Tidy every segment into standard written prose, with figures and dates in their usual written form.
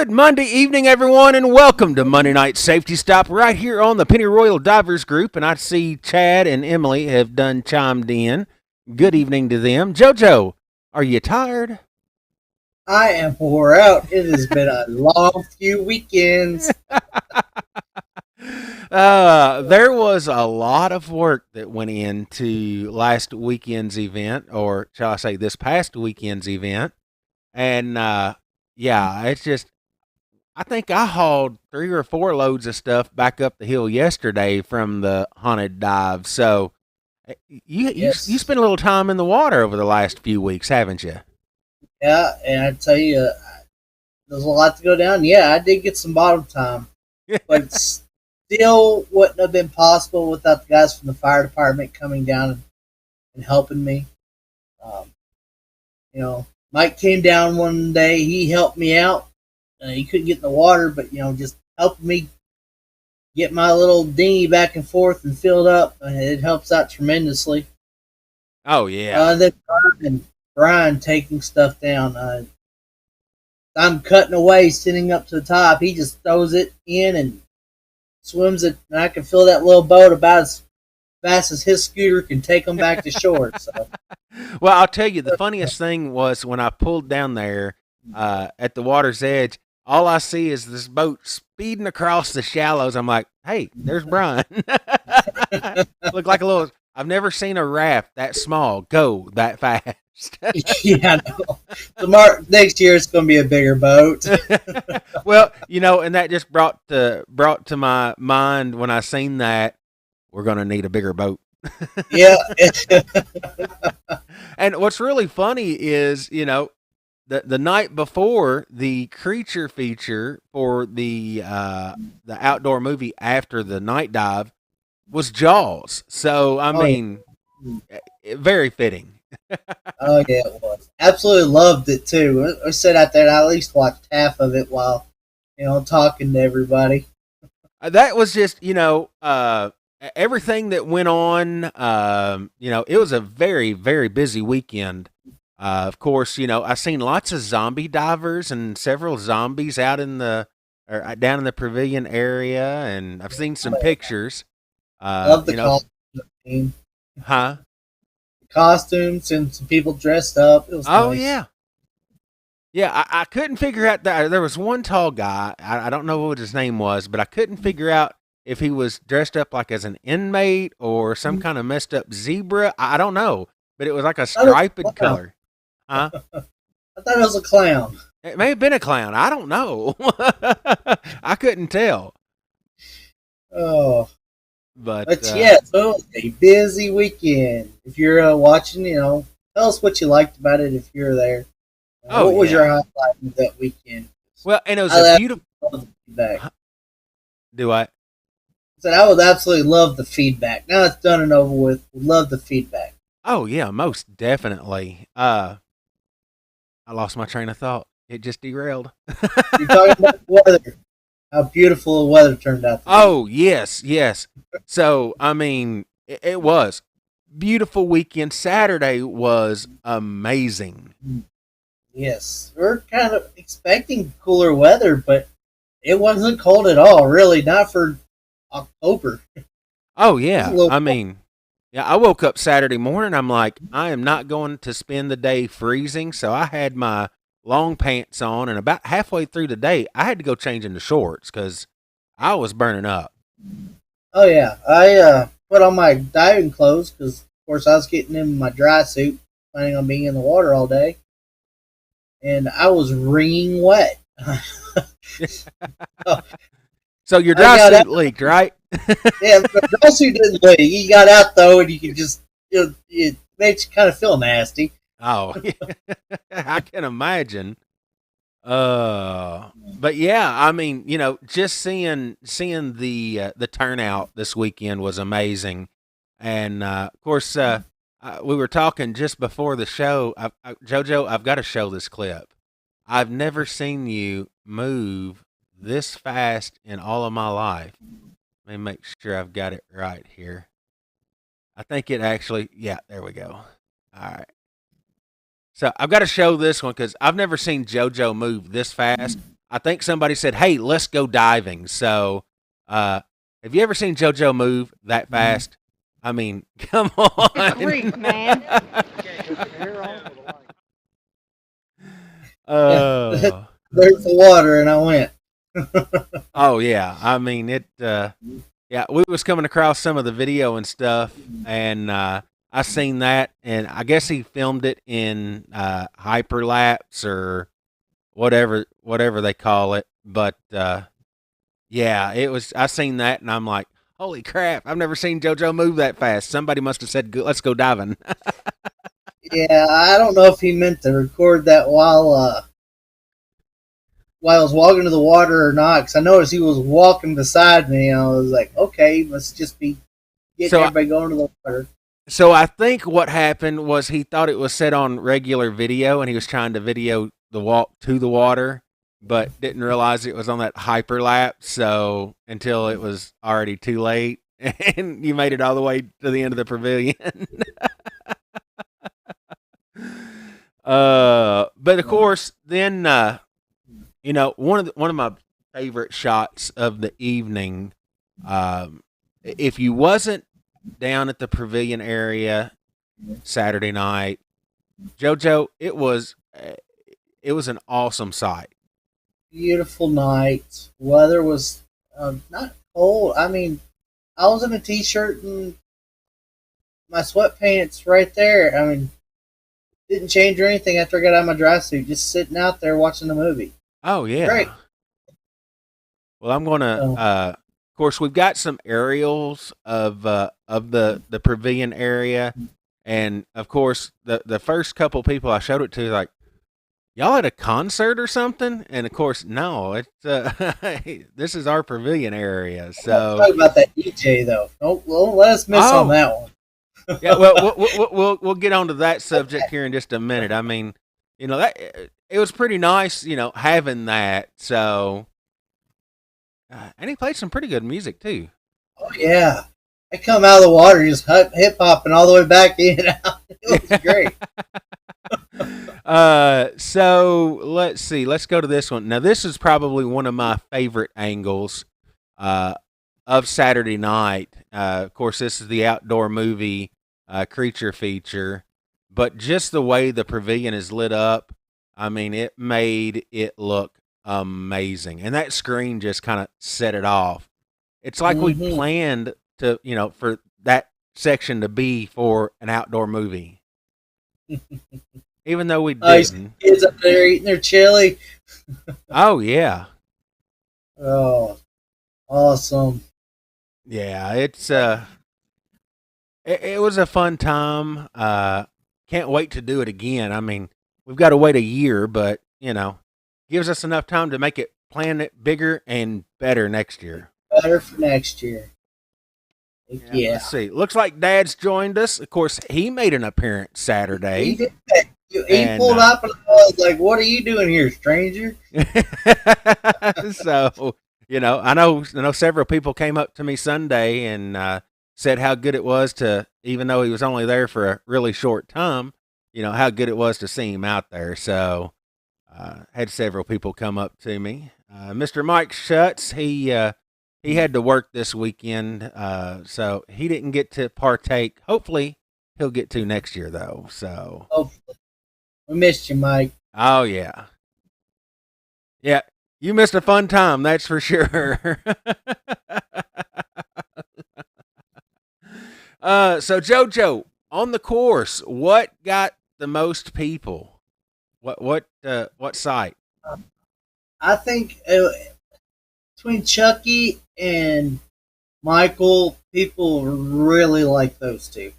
Good Monday evening, everyone, and welcome to Monday Night Safety Stop right here on the Penny Royal Divers Group. And I see Chad and Emily have done chimed in. Good evening to them. JoJo, are you tired? I am wore out. It has been a long few weekends. There was a lot of work that went into last weekend's event, or shall I say this past weekend's event. And yeah, it's just I think I hauled 3 or 4 loads of stuff back up the hill yesterday from the haunted dive. So you Yes. spent a little time in the water over the last few weeks, haven't you? Yeah, and I tell you, there's a lot to go down. Yeah, I did get some bottom time, but it still wouldn't have been possible without the guys from the fire department coming down and helping me. Um, Mike came down one day. He helped me out. He couldn't get in the water, but just helping me get my little dinghy back and forth and filled up. It helps out tremendously. Oh yeah. Then Brian taking stuff down. I'm cutting away, sitting up to the top. He just throws it in and swims it, and I can fill that little boat about as fast as his scooter can take them back to shore. So, Well, I'll tell you, the funniest thing was when I pulled down there at the water's edge. All I see is this boat speeding across the shallows. I'm like, hey, there's Brian. Look like a little. I've never seen a raft that small go that fast. yeah, no. Tomorrow, next year it's going to be a bigger boat. Well, and that just brought to my mind when I seen that we're gonna need a bigger boat. Yeah, And what's really funny is, the night before the creature feature for the outdoor movie after the night dive was Jaws. So I oh mean, very fitting. oh yeah, it was. Absolutely loved it too. I sat out there and I at least watched half of it while talking to everybody. That was just everything that went on. It was a very very busy weekend. Of course, I've seen lots of zombie divers and several zombies out in the or down in the pavilion area, and I've seen some pictures. Love the costume. Huh? Costumes and some people dressed up. It was Oh nice. yeah, yeah. I couldn't figure out that there was one tall guy. I don't know what his name was, but I couldn't figure out if he was dressed up like as an inmate or some kind of messed up zebra. I don't know, but it was like a striped color. Huh? I thought it was a clown. It may have been a clown. I don't know. I couldn't tell. Oh, But but yeah, so it was a busy weekend. If you're watching, tell us what you liked about it if you're there. oh What was your yeah. highlight of that weekend? Well, and it was I a absolutely beautiful. love the feedback. Do I? Said I would absolutely love the feedback. Now it's done and over with. Love the feedback. Oh yeah, most definitely. I lost my train of thought. It just derailed. You're talking about the weather. How beautiful the weather turned out to be. Oh yes, yes. So I mean, it was beautiful weekend. Saturday was amazing. Yes, we're kind of expecting cooler weather, but it wasn't cold at all. Really, not for October. Oh It was a yeah. little I cold. mean, yeah. I woke up Saturday morning. I'm like, I am not going to spend the day freezing. So I had my long pants on, and about halfway through the day, I had to go change into shorts because I was burning up. Oh yeah, I put on my diving clothes because, of course, I was getting in my dry suit, planning on being in the water all day, and I was wringing wet. So So your I dry got out. suit leaked, right? Yeah, the dry suit didn't leak. He got out though, and you could just it makes you kind of feel nasty. Oh, I can imagine. But yeah, I mean, just seeing the turnout this weekend was amazing, and of course, we were talking just before the show. Jojo, I've got to show this clip. I've never seen you move this fast in all of my life. Let me make sure I've got it right here. I think it actually, yeah, there we go. All right. So I've got to show this one because I've never seen JoJo move this fast. I think somebody said, "Hey, let's go diving." So, have you ever seen JoJo move that fast? I mean, come Good grief, on. man. Yeah, Oh, there's the water, and I went. oh yeah. I mean it. Yeah, we was coming across some of the video and stuff, and I seen that, and I guess he filmed it in hyperlapse or whatever they call it. But yeah, it was. I seen that, and I'm like, holy crap! I've never seen JoJo move that fast. Somebody must have said, "Let's go diving." Yeah, I don't know if he meant to record that while I was walking to the water or not, because I noticed he was walking beside me, and I was like, okay, must just be getting So everybody going to the water. So I think what happened was he thought it was set on regular video, and he was trying to video the walk to the water, but didn't realize it was on that hyperlapse. So until it was already too late, and you made it all the way to the end of the pavilion. But of course, then one of my favorite shots of the evening. If you wasn't down at the pavilion area Saturday night, JoJo, it was an awesome sight. Beautiful night. Weather was not cold. I mean, I was in a t-shirt and my sweatpants right there. I mean, didn't change or anything after I got out of my dry suit. Just sitting out there watching the movie. Oh yeah. Great. Well, I'm gonna. So, Of course, we've got some aerials of the pavilion area, and of course, the first couple people I showed it to, like, y'all at a concert or something, and of course, no, it's this is our pavilion area. let's So, talk about that DJ though. Don't let us miss on oh that one. yeah, well, we'll get onto that subject here in just a minute. I mean, that it was pretty nice, having that. So, and he played some pretty good music too. Oh yeah, I come out of the water just hip hopping all the way back in and out. It was great. So let's see. Let's go to this one. Now, this is probably one of my favorite angles of Saturday night. Of course, this is the outdoor movie creature feature, but just the way the pavilion is lit up, I mean, it made it look amazing, and that screen just kind of set it off. It's like we Mm-hmm. planned to, for that section to be for an outdoor movie, even though we Oh, you see didn't. kids up there eating their chili. Oh yeah, Oh, awesome. yeah. It was a fun time. Can't wait to do it again. I mean, we've got to wait a year, but gives us enough time to make it plan it bigger and better next year. Better for next year. Heck Yeah, yeah. let's see. Looks like Dad's joined us. Of course, he made an appearance He Saturday, did that. He and pulled up and I was like, "What are you doing here, stranger?" so I know several people came up to me Sunday and said how good it was to, even though he was only there for a really short time, how good it was to see him out there. So had several people come up to me. Mr. Mike Schutz, he had to work this weekend, so he didn't get to partake. Hopefully, he'll get to next year though. So, Hopefully, we missed you, Mike. oh yeah, yeah, you missed a fun time, that's for sure. So JoJo, on the course, what got the most people? What site? I think between Chucky and Michael, people really like those two.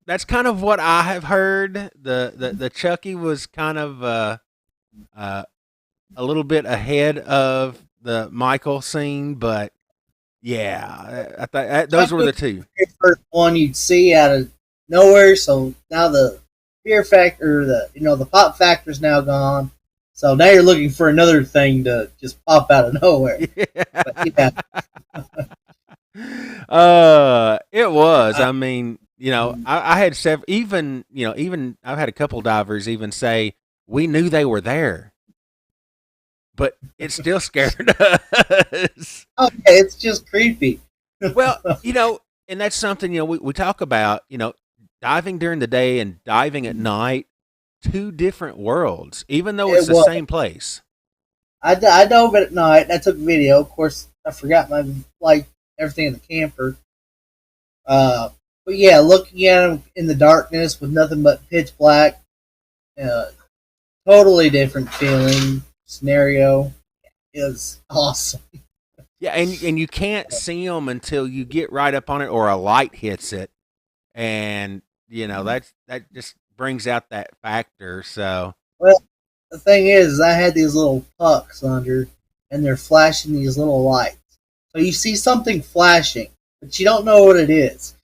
That's kind of what I have heard. The Chucky was kind of uh, a little bit ahead of the Michael scene, but yeah, I thought those were the two. The first one you'd see out of nowhere. So now the fear factor, the pop factor is now gone. So now you're looking for another thing to just pop out of nowhere. But yeah, It was. I mean, I had several. Even I've had a couple divers even say we knew they were there. but it still scared us. Okay, it's just creepy. Well, and that's something, we talk about, diving during the day and diving at night, two different worlds, even though it's It the was. same place. I dove it at night. And I took video. Of course, I forgot my everything in the camper. But yeah, looking at them in the darkness with nothing but pitch black, uh, totally different feeling scenario is awesome. Yeah, and you can't see them until you get right up on it or a light hits it, and that just brings out that factor. So Well, the thing is, I had these little pucks under, and they're flashing these little lights. So you see something flashing, but you don't know what it is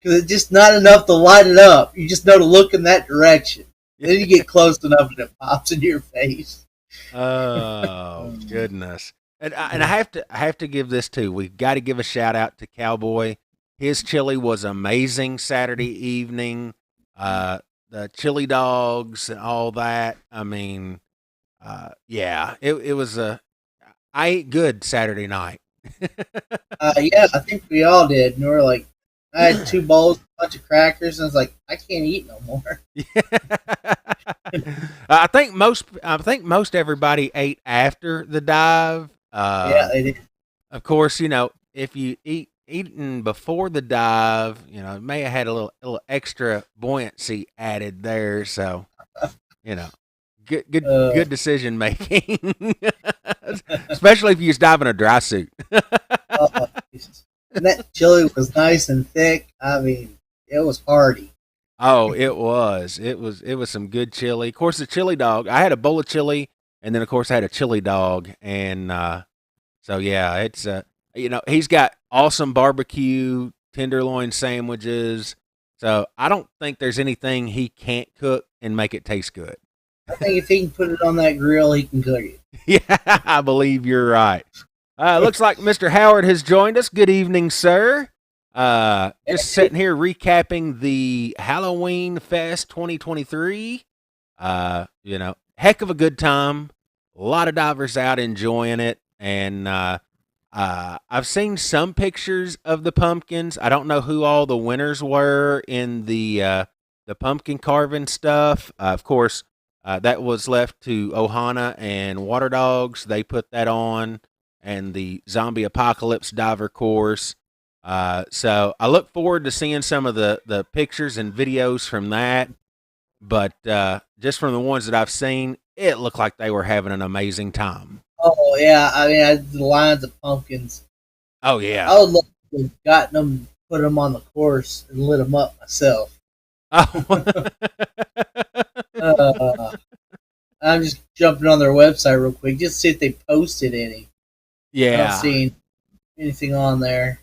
because it's just not enough to light it up. You just know to look in that direction. Then you get close enough, and it pops in your face. oh goodness. And I have to give this too. We've got to give a shout out to Cowboy. His chili was amazing Saturday evening. The chili dogs and all that. I mean, yeah, it was a. I ate good Saturday night. Yeah, I think we all did. And we were like, I had two bowls, a bunch of crackers, and I was like, I can't eat no more. I think most everybody ate after the dive. Yeah, they did. Of course, if you eating before the dive, it may have had a little extra buoyancy added there. So, you know, good decision making, especially if you just dive in a dry suit. Uh, and that chili was nice and thick. I mean, it was hearty. Oh, it was some good chili. Of course, the chili dog. I had a bowl of chili, and then of course I had a chili dog, and so yeah, it's he's got awesome barbecue tenderloin sandwiches. So I don't think there's anything he can't cook and make it taste good. I think if he can put it on that grill, he can cook it. Yeah, I believe you're right. Looks like Mr. Howard has joined us. Good evening, sir. Just sitting here recapping the Halloween Fest 2023. Heck of a good time. A lot of divers out enjoying it, and I've seen some pictures of the pumpkins. I don't know who all the winners were in the pumpkin carving stuff. Of course, that was left to Ohana and Water Dogs. They put that on, and the Zombie Apocalypse diver course. So I look forward to seeing some of the pictures and videos from that. But just from the ones that I've seen, it looked like they were having an amazing time. Oh yeah, I mean, the lines of pumpkins. Oh yeah. I would love to have gotten them, put them on the course, and lit them up myself. Oh. I'm just jumping on their website real quick, just to see if they posted any. I don't Yeah. see anything on there.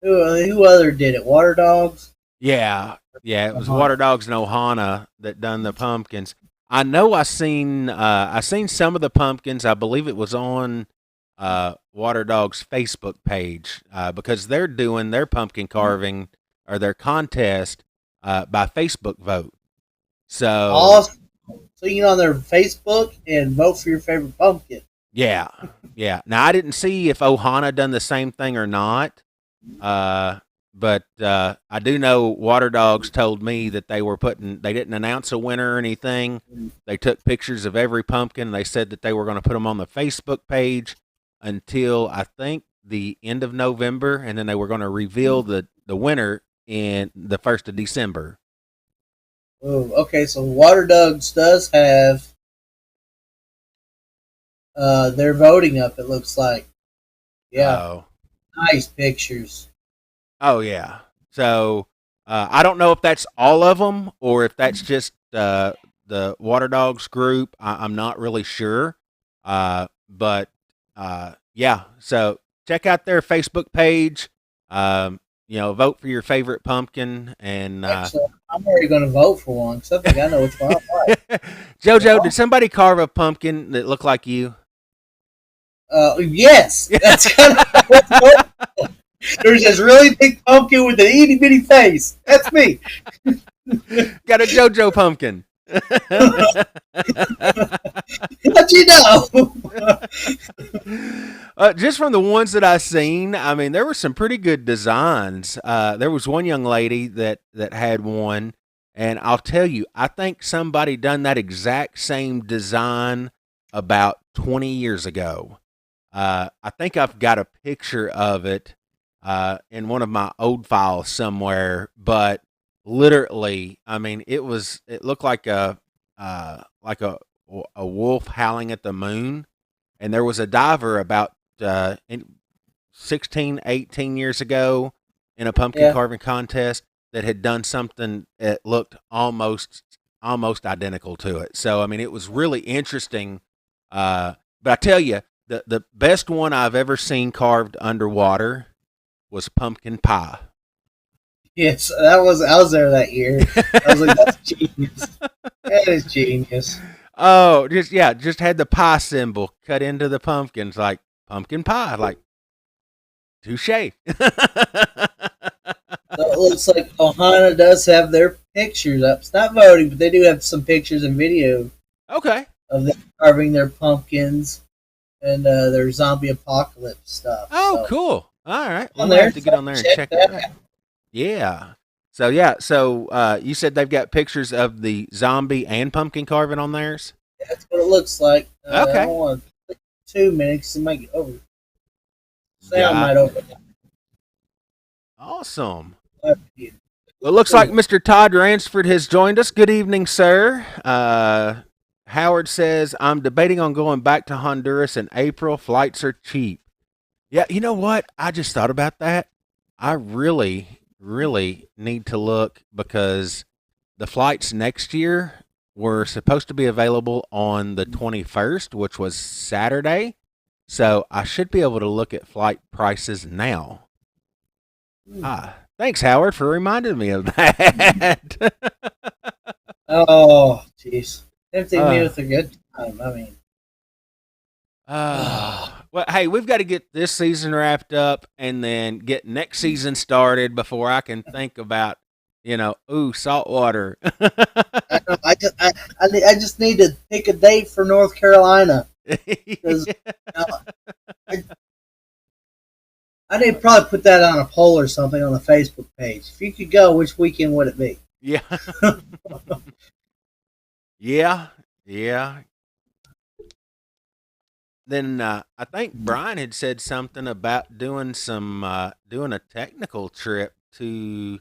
Who other did it? Water Dogs? Yeah. Yeah. It was Uh-huh. Water Dogs and Ohana that done the pumpkins. I know I seen some of the pumpkins. I believe it was on Water Dog's Facebook page because they're doing their pumpkin carving or their contest by Facebook vote. So Awesome. So you can get on their Facebook and vote for your favorite pumpkin. yeah, yeah. Now I didn't see if Ohana done the same thing or not, but I do know Water Dogs told me that they didn't announce a winner or anything. They took pictures of every pumpkin. They said that they were going to put them on the Facebook page until I think the end of November, and then they were going to reveal the winner in the 1st of December. Oh, okay. So Water Dogs does have their voting up. It looks like, yeah, Oh, nice pictures. oh yeah. So I don't know if that's all of them or if that's just the Water Dogs group. I'm not really sure. But yeah. So check out their Facebook page. Vote for your favorite pumpkin and Actually, I'm already going to vote for one because I think I know which one I like. JoJo, did somebody carve a pumpkin that looked like you? Yes, that's kind of. There's this really big pumpkin with an itty bitty face. That's me. Got a JoJo pumpkin. What you know? Just from the ones that I seen, I mean, there were some pretty good designs. There was one young lady that had one, and I'll tell you, I think somebody done that exact same design about 20 years ago. I think I've got a picture of it in one of my old files somewhere, but literally, I mean, it looked like a wolf howling at the moon, and there was a diver about 16, 18 years ago in a pumpkin Yeah. carving contest that had done something that looked almost identical to it. So I mean, it was really interesting. But I tell you, the best one I've ever seen carved underwater was pumpkin pie. Yes, I was there that year. I was like, that's genius. That is genius. Oh, just had the pie symbol cut into the pumpkins like pumpkin pie, like touche. So it looks like Ohana does have their pictures up. It's not voting, but they do have some pictures and video Okay. of them carving their pumpkins and their zombie apocalypse stuff. Oh, So cool. All right. on We'll there, have to get on there and check that that. out. Yeah. So you said they've got pictures of the zombie and pumpkin carving on theirs? That's what it looks like. I Okay. don't want to click 2 minutes. It might get over. Sound might Gotcha. over. Awesome. Yeah. Well, it looks like Mr. Todd Ransford has joined us. Good evening, sir. Howard says, I'm debating on going back to Honduras in April. Flights are cheap. Yeah, you know what? I just thought about that. I really, really need to look because the flights next year were supposed to be available on the 21st, which was Saturday. So I should be able to look at flight prices now. Thanks, Howard, for reminding me of that. Oh, jeez. Tempting me uh, with a good time. I mean, well, hey, we've got to get this season wrapped up and then get next season started before I can think about, saltwater. I just need to pick a date for North Carolina because I, I need to probably put that on a poll or something on the Facebook page. If you could go, which weekend would it be? Yeah. Yeah. Then I think Brian had said something about doing doing a technical trip to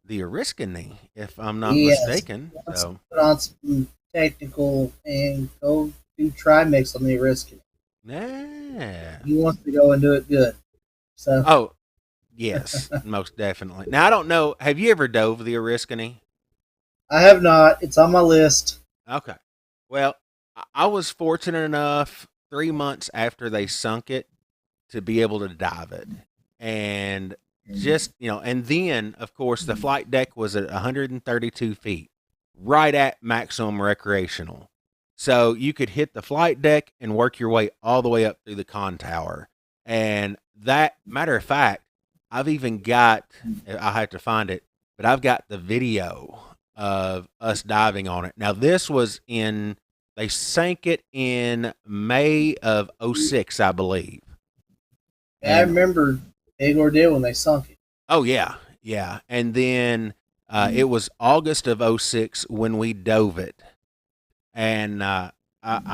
the Oriskany, if I'm not Yes. mistaken. Let's So, put on some technical and go do try mix on the risk. yeah. He wants to go and do it good. So Oh, yes, most definitely. Now I don't know. Have you ever dove the Oriskany? I have not. It's on my list. Okay. Well, I was fortunate enough 3 months after they sunk it to be able to dive it. And and then, of course, the flight deck was at 132 feet, right at maximum recreational. So you could hit the flight deck and work your way all the way up through the con tower. And that, matter of fact, I've even got, I have to find it, but I've got the video of us diving on it. Now, they sank it in May of '06, I believe. Yeah, I And remember Big Ordeal when they sunk it. oh, yeah, yeah. And then it was August of '06 when we dove it. And I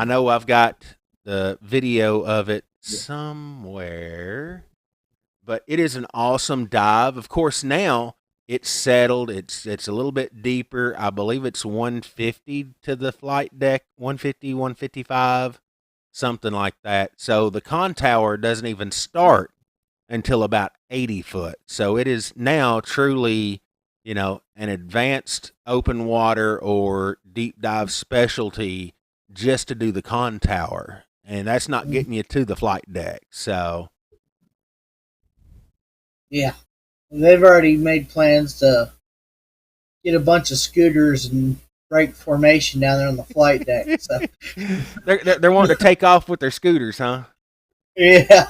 know I've got the video of it somewhere, but it is an awesome dive. Of course, now it's settled. It's a little bit deeper. I believe it's 150 to the flight deck, 150, 155, something like that. So the con tower doesn't even start until about 80 foot. So it is now truly, an advanced open water or deep dive specialty just to do the con tower. And that's not getting you to the flight deck. So, Yeah, they've already made plans to get a bunch of scooters and break formation down there on the flight deck. So they're wanting to take off with their scooters, huh? yeah,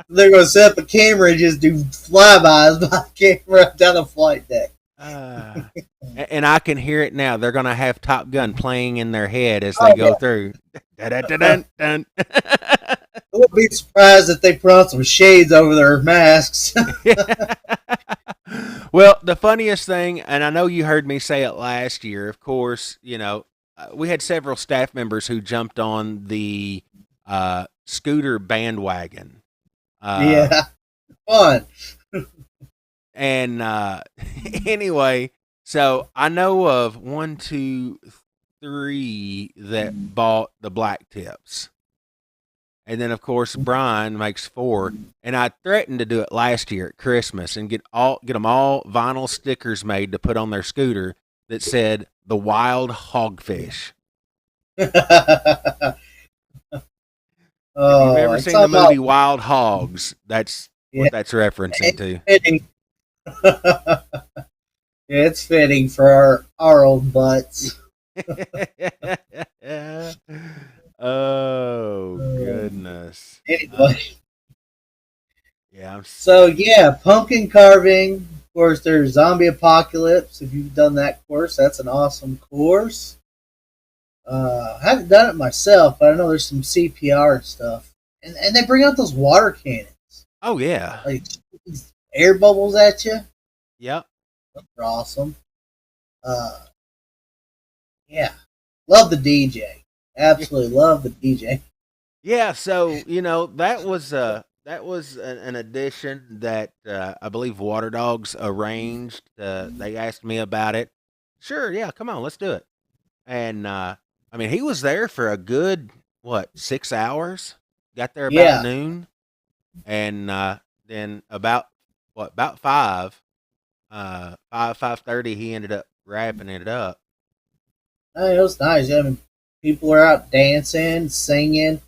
they're going to set up a camera and just do flybys by the camera down the flight deck. Uh, and I can hear it now. They're gonna have Top Gun playing in their head as they Oh go through. Dun-dun-dun-dun. I wouldn't be surprised if they put on some shades over their masks. Well, the funniest thing, and I know you heard me say it last year. Of course, we had several staff members who jumped on the scooter bandwagon. Uh, Yeah, fun. and anyway, so I know of one, two, three that bought the black tips. And then, of course, Brian makes four. And I threatened to do it last year at Christmas and get them all vinyl stickers made to put on their scooter that said "The Wild Hogfish." If you've Oh, ever it's seen all the movie about Wild Hogs, that's yeah, what that's referencing it's to. fitting. Yeah, it's fitting for our old butts. Oh goodness. Anyway, Yeah, so yeah, pumpkin carving. Of course, there's zombie apocalypse. If you've done that course, that's an awesome course. I haven't done it myself, but I know there's some CPR and stuff. And they bring out those water cannons, oh yeah. like these air bubbles at you. Yep. They're awesome. Uh, yeah, love the DJ. Absolutely love the DJ. Yeah, so that was an addition that I believe Water Dogs arranged. They asked me about it. Sure, yeah, come on, let's do it. And I mean, he was there for a good 6 hours. Got there about Yeah, noon, and then about 5:30, he ended up wrapping it up. it was nice. I mean, people are out dancing, singing,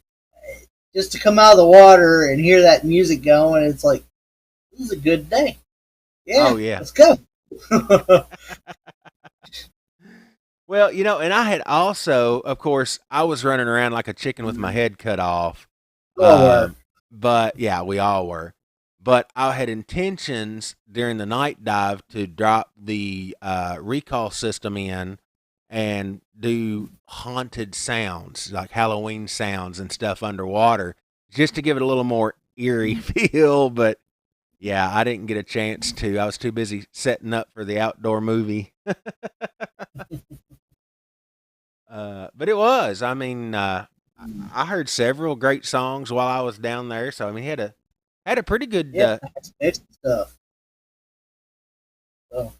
just to come out of the water and hear that music going. It's like this is a good day. Oh Yeah, yeah. let's go. Well, and I had also, of course, I was running around like a chicken with my head cut off. Forward. But yeah, we all were. But I had intentions during the night dive to drop the recall system in and do haunted sounds, like Halloween sounds and stuff underwater, just to give it a little more eerie feel. But yeah, I didn't get a chance to. I was too busy setting up for the outdoor movie. But it was. I mean, I heard several great songs while I was down there. So I mean, he had a pretty good. Yeah, that's extra stuff. So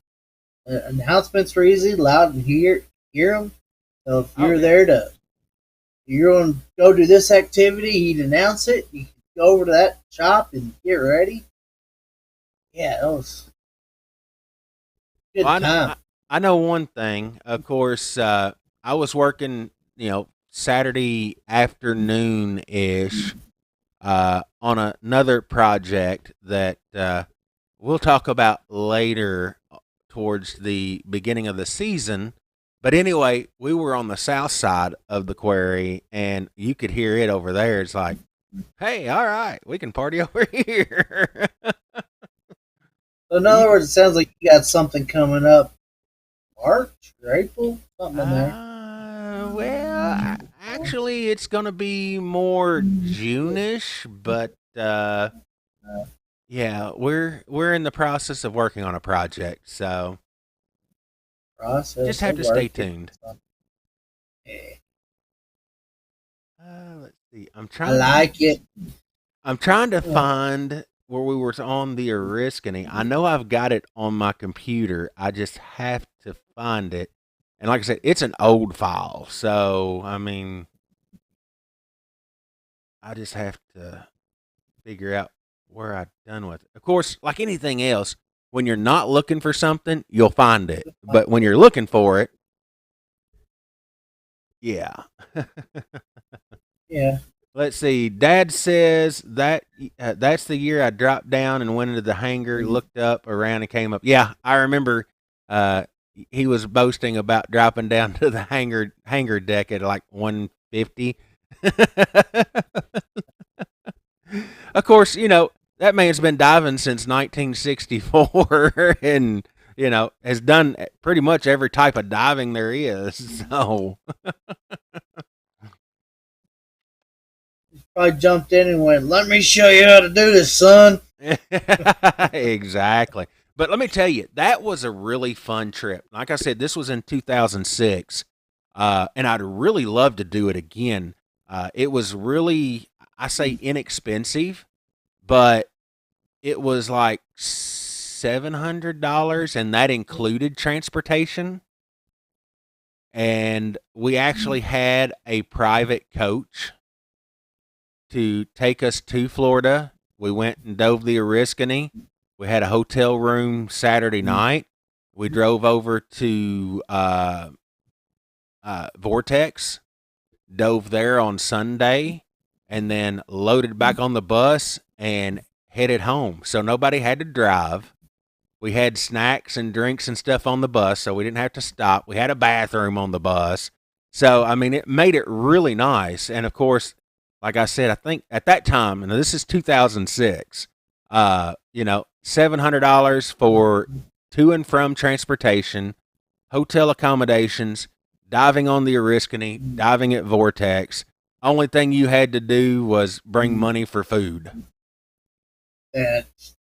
announcements were easy, loud, and hear them. So if Oh you're yeah. there to you're going to go do this activity, he'd announce it. You can go over to that shop and get ready. Yeah, that was a Well, good time. I know one thing. Of course, I was working, Saturday afternoon ish on another project that we'll talk about later towards the beginning of the season. But anyway, we were on the south side of the quarry, and you could hear it over there. It's like, hey, all right, we can party over here. So in other words, it sounds like you got something coming up March or April, something in there. Well, actually, it's gonna be more June-ish, but yeah, we're in the process of working on a project, so just Process have of to stay working. tuned. Yeah, Let's see. I like it. I'm trying to Yeah. find where we were on the Oriskany. I know I've got it on my computer. I just have to find it. And like I said, it's an old file, so I mean, I just have to figure out where I've done with it. Of course, like anything else, when you're not looking for something, you'll find it. But when you're looking for it, yeah. Yeah. Let's see. Dad says that that's the year I dropped down and went into the hangar, looked up, around, and came up. Yeah, I remember. Uh, he was boasting about dropping down to the hangar deck at like 150. Of course, that man's been diving since 1964, and has done pretty much every type of diving there is. So Probably jumped in and went, "Let me show you how to do this, son." exactly. But let me tell you, that was a really fun trip. Like I said, this was in 2006, and I'd really love to do it again. It was really, I say, inexpensive, but it was like $700, and that included transportation. And we actually had a private coach to take us to Florida. We went and dove the Oriskany. We had a hotel room Saturday night. We drove over to Vortex, dove there on Sunday, and then loaded back on the bus and headed home. So nobody had to drive. We had snacks and drinks and stuff on the bus, so we didn't have to stop. We had a bathroom on the bus. So, I mean, it made it really nice. And of course, like I said, I think at that time, and this is 2006, $700 for to and from transportation, hotel accommodations, diving on the Oriskany, diving at Vortex. Only thing you had to do was bring money for food. That's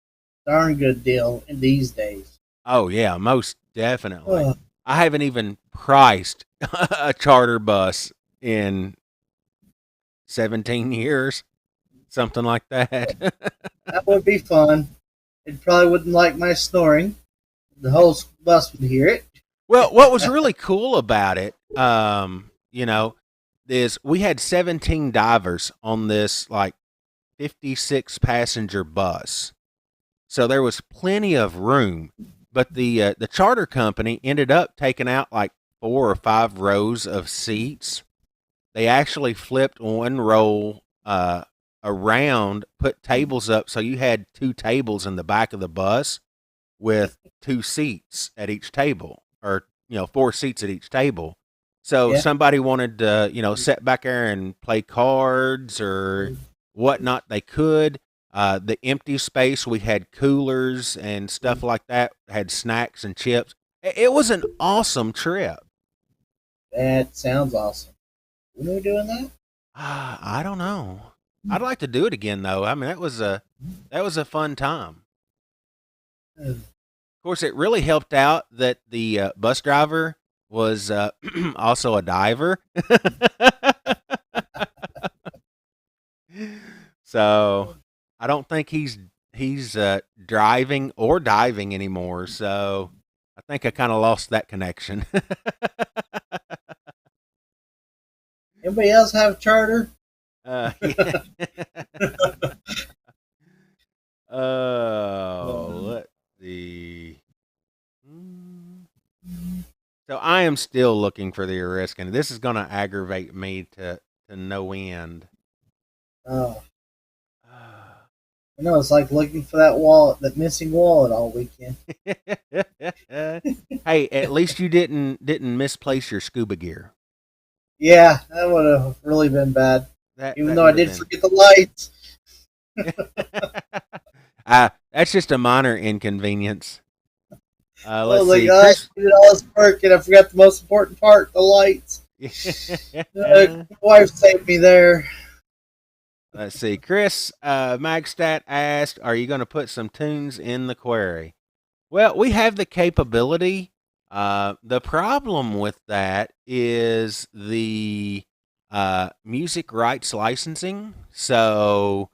a darn good deal in these days. Oh yeah, most definitely. Oh, I haven't even priced a charter bus in 17 years, something like that. that would be fun. It probably wouldn't like my snoring. The whole bus would hear it. Well, what was really cool about it, is we had 17 divers on this like 56 passenger bus. So there was plenty of room, but the charter company ended up taking out like 4 or 5 rows of seats. They actually flipped one roll around, put tables up, so you had 2 tables in the back of the bus with 2 seats at each table, or 4 seats at each table. So Yeah. somebody wanted to sit back there and play cards or whatnot, they could. The empty space, we had coolers and stuff like that, had snacks and chips. It was an awesome trip. That sounds awesome. When are we doing that? I don't know. I'd like to do it again though. I mean, that was a fun time. Of course, it really helped out that the bus driver was also a diver. So I don't think he's driving or diving anymore. So I think I kind of lost that connection. Anybody else have a charter? Yeah. Oh, let's see. Mm. So I am still looking for the Oriskany. This is going to aggravate me to no end. Oh, I know it's like looking for that wallet, that missing wallet all weekend. Hey, at least you didn't misplace your scuba gear. Yeah, that would have really been bad. That Even that though I would have did been. forget the lights. That's just a minor inconvenience. I Let's was like, see, oh, I Chris. did all this work and I forgot the most important part, the lights. My wife saved me there. Let's see, Chris Magstat asked, "Are you going to put some tunes in the query?" Well, we have the capability. The problem with that is the music rights licensing. So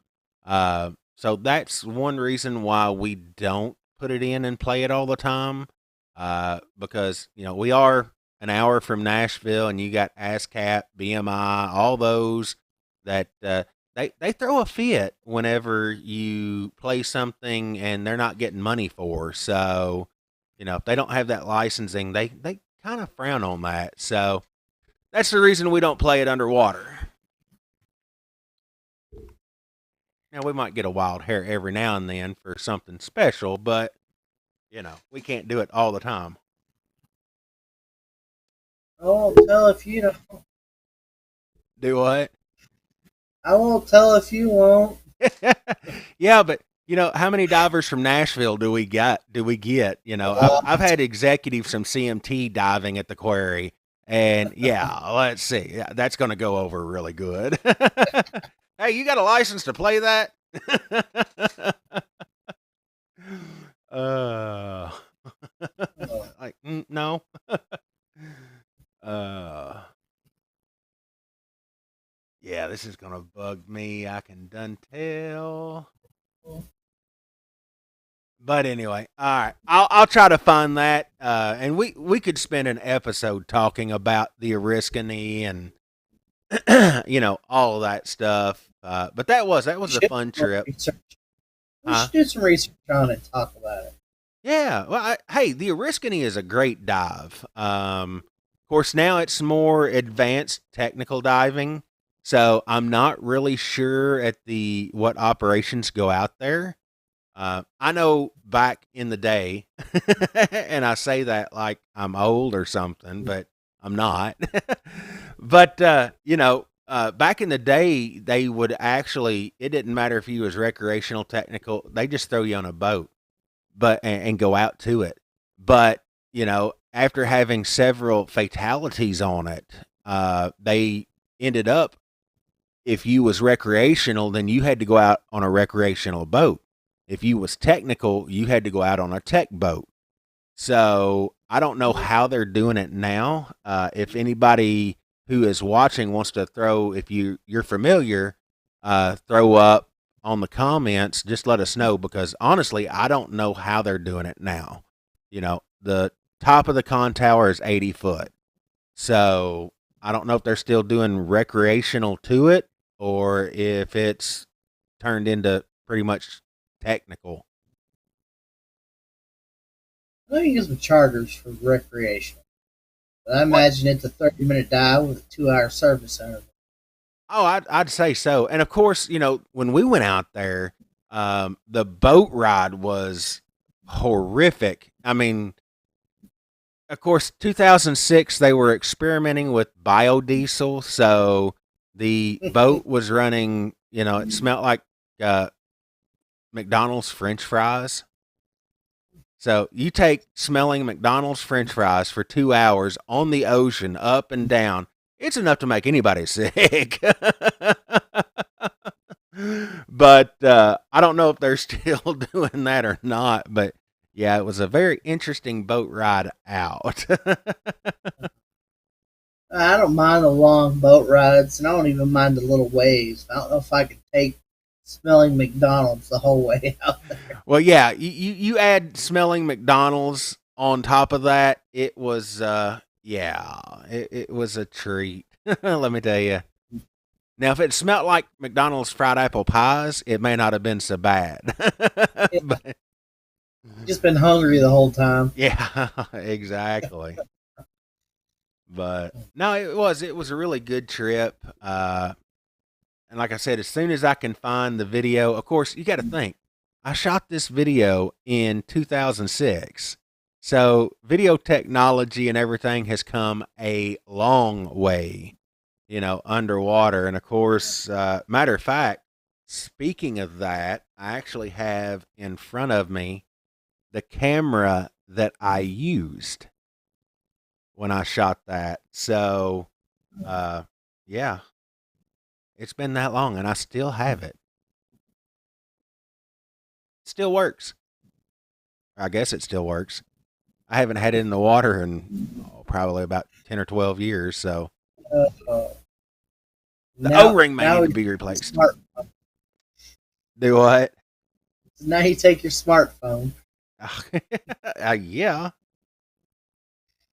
that's one reason why we don't put it in and play it all the time. Because we are an hour from Nashville, and you got ASCAP, BMI, all those that they throw a fit whenever you play something and they're not getting money for. So, if they don't have that licensing, they kind of frown on that. So that's the reason we don't play it underwater. Now we might get a wild hair every now and then for something special, but we can't do it all the time. I won't tell if you don't. Do what? I won't tell if you won't. Yeah, but how many divers from Nashville do we got? Do we get? I've had executives from CMT diving at the quarry, and yeah, let's see, yeah, that's going to go over really good. Hey, you got a license to play that? uh, like no. uh, yeah, this is gonna bug me. I can done tell. But anyway, all right, I'll try to find that, and we could spend an episode talking about the Oriskany and all of that stuff. But that was a fun trip, We huh? should do some research on it and talk about it. Yeah. Well, hey, the Oriskany is a great dive. Of course, now it's more advanced technical diving, so I'm not really sure at the what operations go out there. I know back in the day, and I say that like I'm old or something, but I'm not. But back in the day, they would actually. It didn't matter if you was recreational, technical. They just throw you on a boat, and go out to it. But after having several fatalities on it, they ended up. If you was recreational, then you had to go out on a recreational boat. If you was technical, you had to go out on a tech boat. So I don't know how they're doing it now. If anybody who is watching wants to throw, if you're familiar, throw up on the comments. Just let us know because honestly, I don't know how they're doing it now. The top of the con tower is 80 foot, so I don't know if they're still doing recreational to it or if it's turned into pretty much technical. I know you use some charters for recreation. But I What? imagine it's a 30-minute dive with a 2-hour service interval. Oh, I'd say so. And of course, when we went out there, the boat ride was horrific. I mean, of course, 2006 they were experimenting with biodiesel, so the boat was running. It smelled like uh, McDonald's French fries. So you take smelling McDonald's French fries for 2 hours on the ocean, up and down. It's enough to make anybody sick. But I don't know if they're still doing that or not. But yeah, it was a very interesting boat ride out. I don't mind the long boat rides, and I don't even mind the little waves. I don't know if I could take smelling McDonald's the whole way out there. Well, yeah, you add smelling McDonald's on top of that, it was yeah, it was a treat. Let me tell you. Now, if it smelled like McDonald's fried apple pies, it may not have been so bad. Yeah, But just been hungry the whole time. yeah, exactly. But no, it was a really good trip. And like I said, as soon as I can find the video, of course, you got to think. I shot this video in 2006. So video technology and everything has come a long way, underwater. And of course, matter of fact, speaking of that, I actually have in front of me the camera that I used when I shot that. So, uh, yeah, it's been that long and I still have it. Still works. I guess it still works. I haven't had it in the water in probably about 10 or 12 years. So Uh, the O now, ring may now need we to be take replaced. your Do what? now you take your smartphone. Yeah.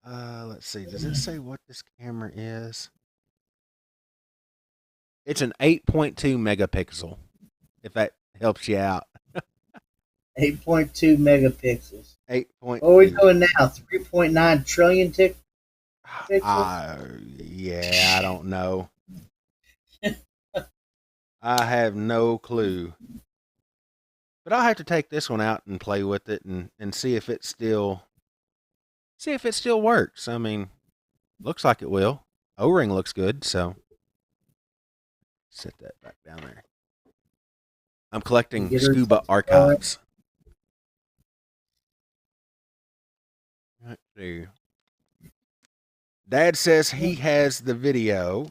Let's see. Does it say what this camera is? It's an 8.2 megapixel, if that helps you out. 8.2 megapixels. What are we 8.2. doing now? 3.9 trillion pixels? Yeah, I don't know. I have no clue. But I'll have to take this one out and play with it and see if it still works. I mean, looks like it will. O ring looks good, so set that back down there. I'm and collecting get her Scuba something going. archives. Let's see. Dad says he has the video,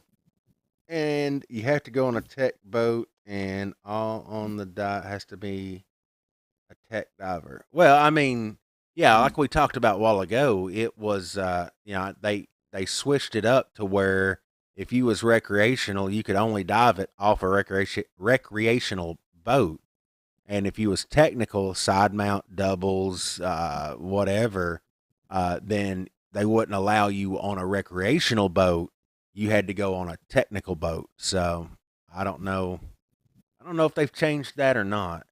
and you have to go on a tech boat, and all on the dive has to be a tech diver. Well, I mean, yeah, like we talked about a while ago, it was they switched it up to where if you was recreational, you could only dive it off a recreational boat, and if you was technical, side mount doubles, whatever, then they wouldn't allow you on a recreational boat. You had to go on a technical boat. So I don't know. I don't know if they've changed that or not.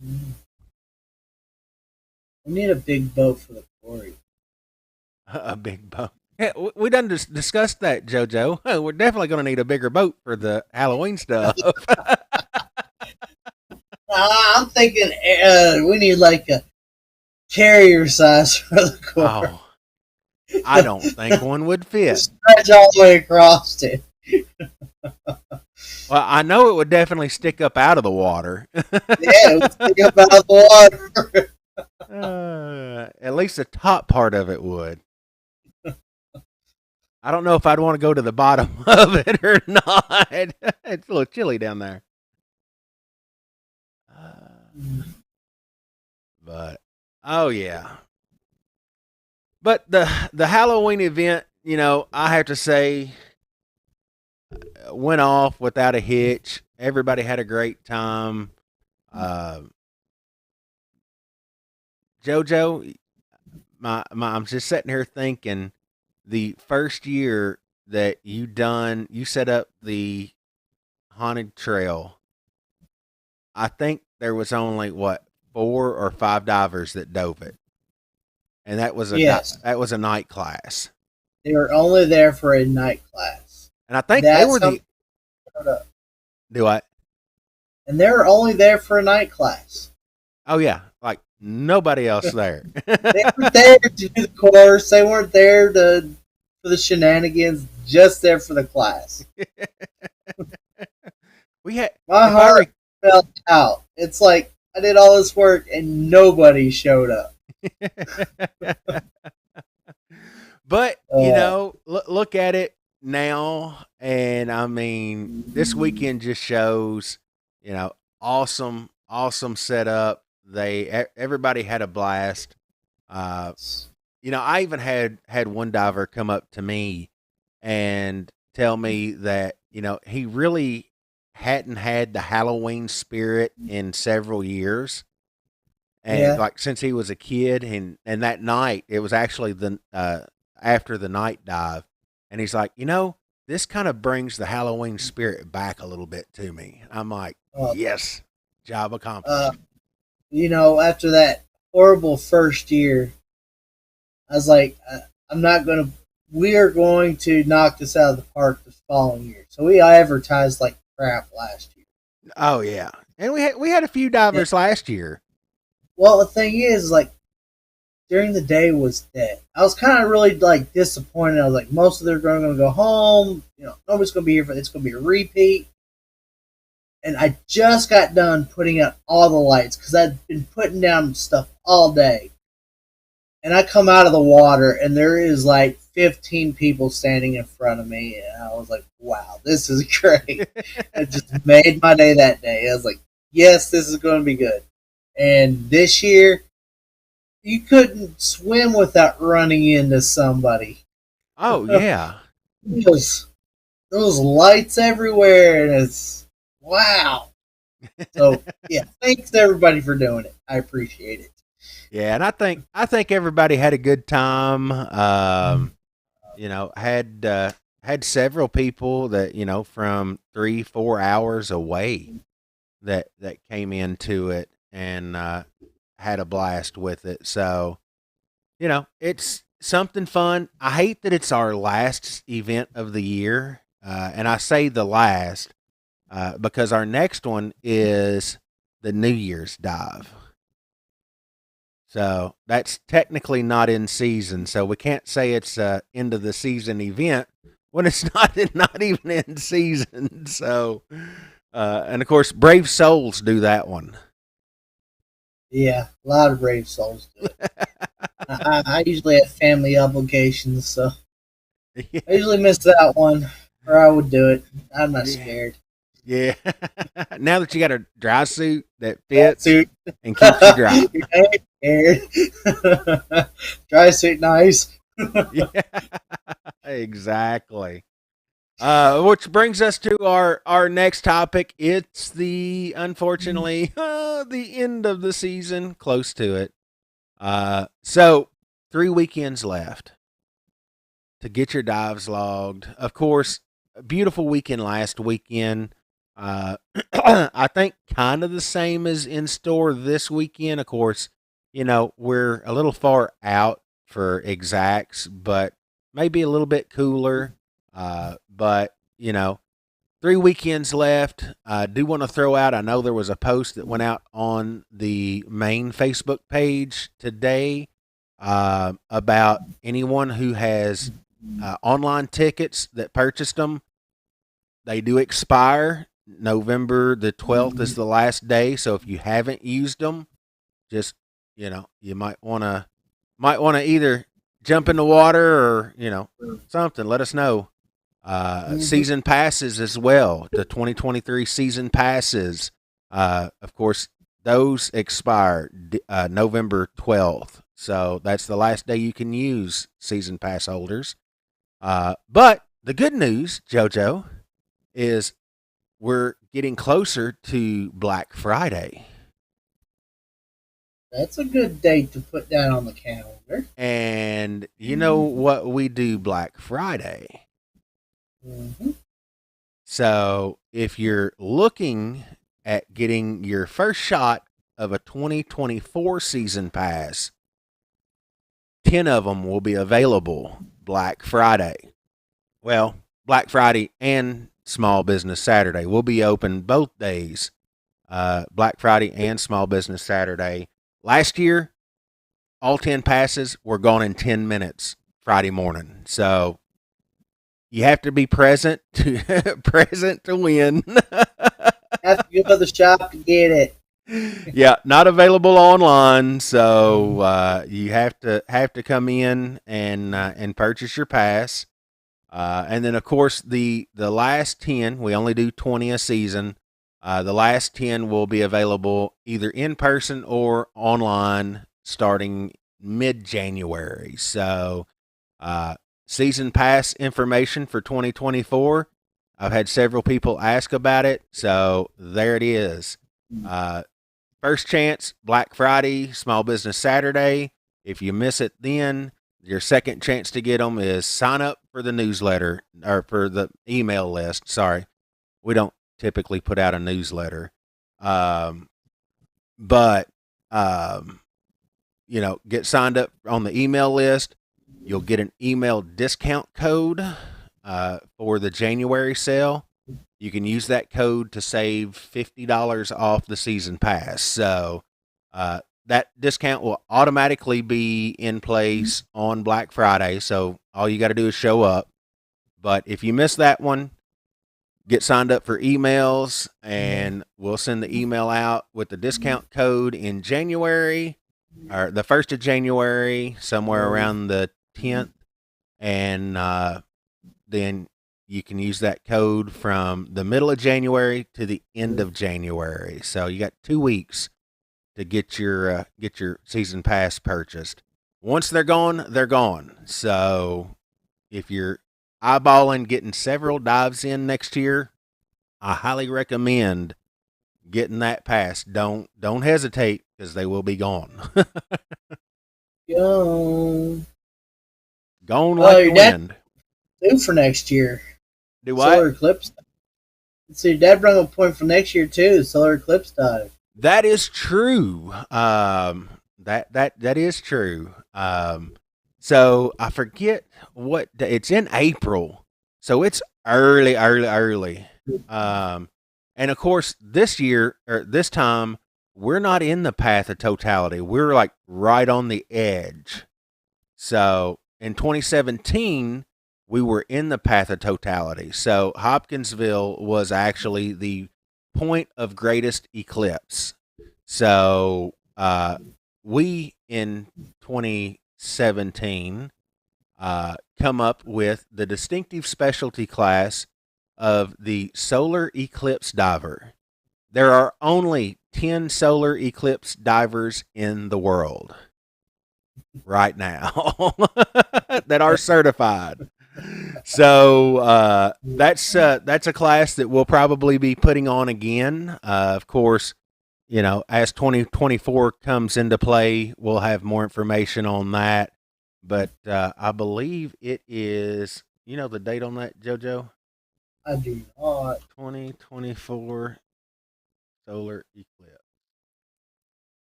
We need a big boat for the quarry. A big boat. Yeah, we done discussed that, JoJo. We're definitely going to need a bigger boat for the Halloween stuff. I'm thinking we need like a carrier size for the quarry. Oh, I don't think one would fit. Stretch all the way across it. Well, I know it would definitely stick up out of the water. Yeah, it would stick up out of the water. At least the top part of it would. I don't know if I'd want to go to the bottom of it or not. It's a little chilly down there. But oh yeah. But the Halloween event, I have to say, went off without a hitch. Everybody had a great time. JoJo, I'm just sitting here thinking, the first year that you set up the haunted trail, I think there was only what 4 or 5 divers that dove it, and that was Yes, that was a night class. they were only there for a night class. And I think they That's were the up. do I? And they were only there for a night class. Oh yeah, like nobody else there. They weren't there to do the course. They weren't there for the shenanigans. Just there for the class. We had My heart fell out. It's like I did all this work and nobody showed up. But look at it now, and I mean, this weekend just shows, awesome, awesome setup. Everybody had a blast. I even had one diver come up to me and tell me that he really hadn't had the Halloween spirit in several years. And like since he was a kid, and that night it was actually the after the night dive, and he's like, this kind of brings the Halloween spirit back a little bit to me. I'm like, yes, job accomplished. After that horrible first year, I was like, we are going to knock this out of the park this following year. So we advertised like crap last year. Oh yeah, and we had a few divers last year. Well, the thing is, like, during the day was dead. I was kind of really like disappointed. I was like, most of them are going to go home. Nobody's going to be here it's going to be a repeat. And I just got done putting out all the lights because I'd been putting down stuff all day. And I come out of the water and there is like 15 people standing in front of me. And I was like, wow, this is great. It just made my day that day. I was like, yes, this is going to be good. And this year, you couldn't swim without running into somebody. Oh, yeah. Those lights everywhere, and it's wow. So, yeah, thanks everybody for doing it. I appreciate it. Yeah, and I think everybody had a good time. Had several people that from 3-4 hours away that came into it and had a blast with it. So, it's something fun. I hate that it's our last event of the year, and I say the last because our next one is the New Year's dive. So that's technically not in season. So we can't say it's end of the season event when it's not even in season. So And of course, brave souls do that one. Yeah, a lot of brave souls do it. I usually have family obligations, so I Yeah. usually miss that one, or I would do it. I'm not Yeah. scared. Yeah. Now that you got a dry suit that Dry fits suit. and keeps you dry. You ain't scared. Dry suit, nice. Yeah. Exactly. Which brings us to our next topic. It's the unfortunately the end of the season, close to it. So 3 weekends left to get your dives logged. Of course, a beautiful weekend last weekend. I think kind of the same as in store this weekend. Of course, we're a little far out for exacts, but maybe a little bit cooler. But 3 weekends left. I do want to throw out, I know there was a post that went out on the main Facebook page today about anyone who has online tickets that purchased them. They do expire. November the 12th is the last day. So if you haven't used them, just, you might want to either jump in the water or, something. Let us know. Mhm. Season passes as well. The 2023 season passes. Of course, those expire November 12th. So that's the last day you can use season pass holders. But the good news, JoJo, is we're getting closer to Black Friday. That's a good date to put down on the calendar. And you know what we do Black Friday? Hmm. So if you're looking at getting your first shot of a 2024 season pass, 10 of them will be available Black Friday. Well, Black Friday and Small Business Saturday. We'll be open both days, Black Friday and Small Business Saturday. Last year, all 10 passes were gone in 10 minutes Friday morning. So you have to be present to present to win. Have to go to the shop to get it. Yeah, not available online, so you have to come in and purchase your pass. And then of course the last 10, we only do 20 a season. The last 10 will be available either in person or online starting mid January. So uh, season pass information for 2024. I've had several people ask about it, so there it is. Uh, First chance, Black Friday, Small Business Saturday. If you miss it then, your second chance to get them is sign up for the newsletter or for the email list. Sorry, we don't typically put out a newsletter. Um, but, um, get signed up on the email list. You'll get an email discount code for the January sale. You can use that code to save $50 off the season pass. So that discount will automatically be in place on Black Friday. So all you got to do is show up. But if you miss that one, get signed up for emails and we'll send the email out with the discount code in January or the 1st of January, somewhere around the 10th. And then you can use that code from the middle of January to the end of January. So you got 2 weeks to get your season pass purchased. Once they're gone, they're gone. So if you're eyeballing getting several dives in next year, I highly recommend getting that pass. Don't hesitate because they will be gone. Go. Gone Oh, like your the dad wind. due for next year. Do what? Solar eclipse. So your dad brought up a point for next year too. Solar eclipse dive. That is true. That is true. So I forget what it's in April, so it's early, early, early. Um, and of course, this year or this time, we're not in the path of totality. We're like right on the edge. So in 2017, we were in the path of totality. So Hopkinsville was actually the point of greatest eclipse. So we in 2017 come up with the distinctive specialty class of the solar eclipse diver. There are only 10 solar eclipse divers in the world right now that are certified. So that's a class that we'll probably be putting on again. Of course, as 2024 comes into play, we'll have more information on that. But I believe it is, the date on that, JoJo? I do not. 2024 solar eclipse.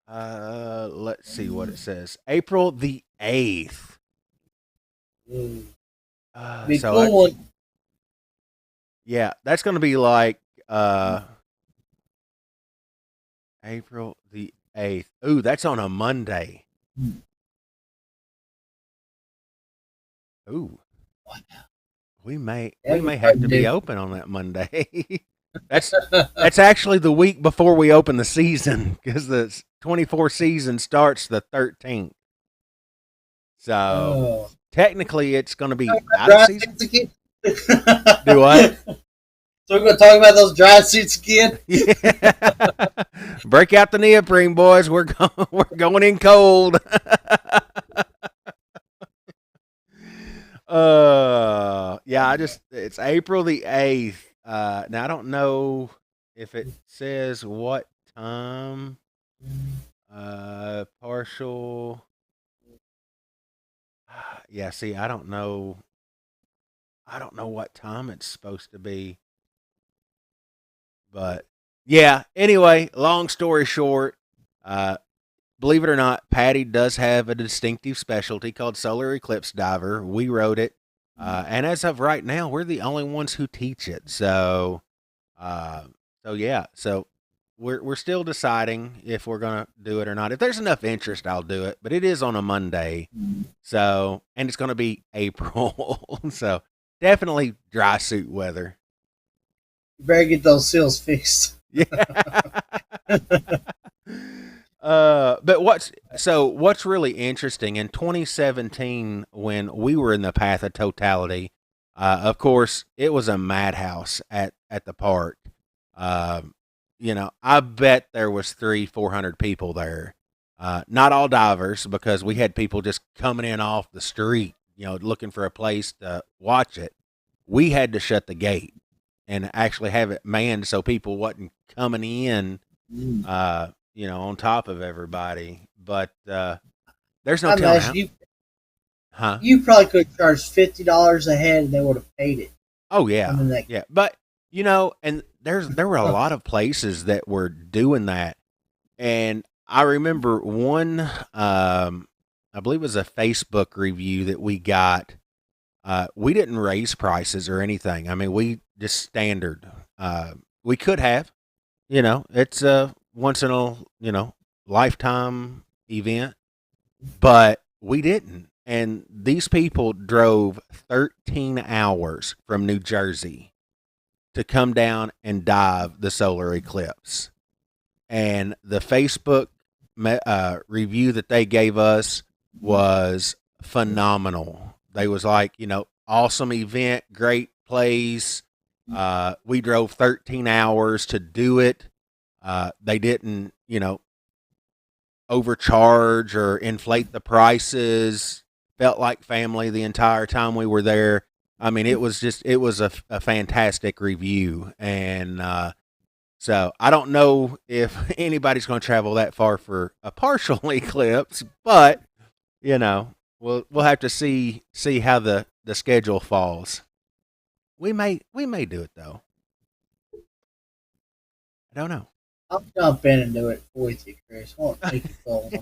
Let's see what it says. April the 8th. Mm. Be so cool one. Yeah, that's going to be like April the 8th. Ooh, that's on a Monday. Ooh. We may have to be open on that Monday. That's actually the week before we open the season, because the 24 season starts the 13th. So technically, it's going to be out of season. Do what? So we're going to talk about those dry suits again. Yeah. Break out the neoprene, boys. We're going in cold. Yeah, it's April the 8th. Now I don't know if it says what time. Partial. Yeah, see, I don't know. I don't know what time it's supposed to be. But yeah, anyway, long story short, believe it or not, Patty does have a distinctive specialty called solar eclipse diver. We wrote it. And as of right now, we're the only ones who teach it. So yeah. So we're still deciding if we're gonna do it or not. If there's enough interest, I'll do it. But it is on a Monday, so and it's gonna be April. So definitely dry suit weather. You better get those seals fixed. Yeah. But what's really interesting in 2017 when we were in the path of totality, of course it was a madhouse at the park. I bet there was 400 people there. Not all divers, because we had people just coming in off the street, looking for a place to watch it. We had to shut the gate and actually have it manned so people wasn't coming in, on top of everybody. But there's no telling. You probably could have charged $50 a head and they would have paid it. Oh yeah, yeah. But and there were a lot of places that were doing that, and I remember one. I believe it was a Facebook review that we got. We didn't raise prices or anything. I mean, we just standard. We could have, it's a once in a lifetime event, but we didn't. And these people drove 13 hours from New Jersey to come down and dive the solar eclipse. And the Facebook review that they gave us was phenomenal. They was like, awesome event, great place. We drove 13 hours to do it. They didn't, overcharge or inflate the prices. Felt like family the entire time we were there. I mean, it was a fantastic review. And so I don't know if anybody's going to travel that far for a partial eclipse, but, we'll have to see how the schedule falls. We may do it though. I don't know. I'll jump in and do it with you, Chris. I won't take you full.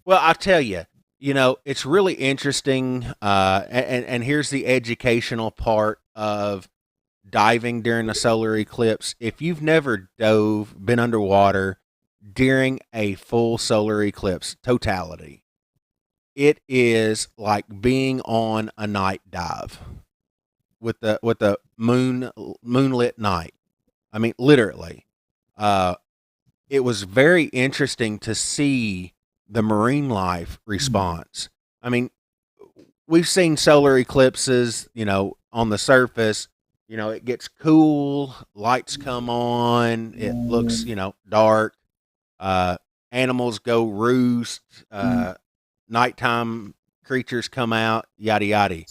Well, I'll tell you, it's really interesting. And here's the educational part of diving during a solar eclipse. If you've never been underwater during a full solar eclipse, totality, it is like being on a night dive with the moonlit night. I mean, literally. Uh, it was very interesting to see the marine life response. I mean, we've seen solar eclipses, on the surface. It gets cool, lights come on, it looks, dark. Uh, Animals go roost. Nighttime creatures come out. Yada yada.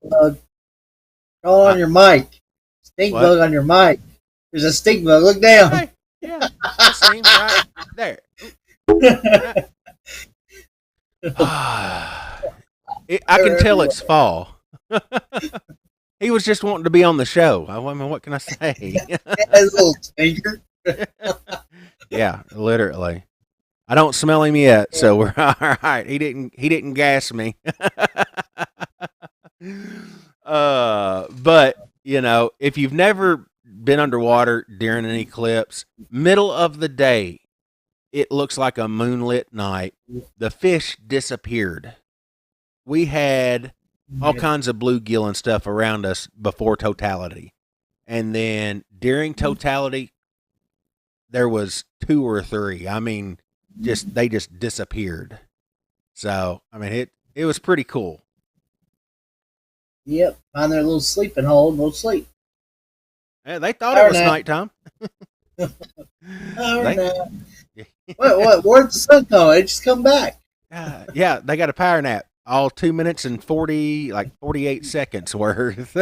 Bug. Call Uh, on your mic. Stink what? bug on your mic. There's a stink bug. Look down. Hey, yeah, I see him right there. I can They're tell everywhere. it's fall. He was just wanting to be on the show. I mean, what can I say? That little stinker. Yeah, literally. I don't smell him yet, so we're all right. He didn't gas me. But if you've never been underwater during an eclipse, middle of the day, it looks like a moonlit night. The fish disappeared. We had all kinds of bluegill and stuff around us before totality. And then during totality, there was two or three. I mean, they just disappeared. So, I mean, it was pretty cool. Yep. Find their little sleeping hole and go sleep. Yeah, they thought it was Nap. nighttime. Power They, nap. What? Where'd the sun go? It just come back. yeah, they got a power nap. All 2 minutes and 48 seconds worth.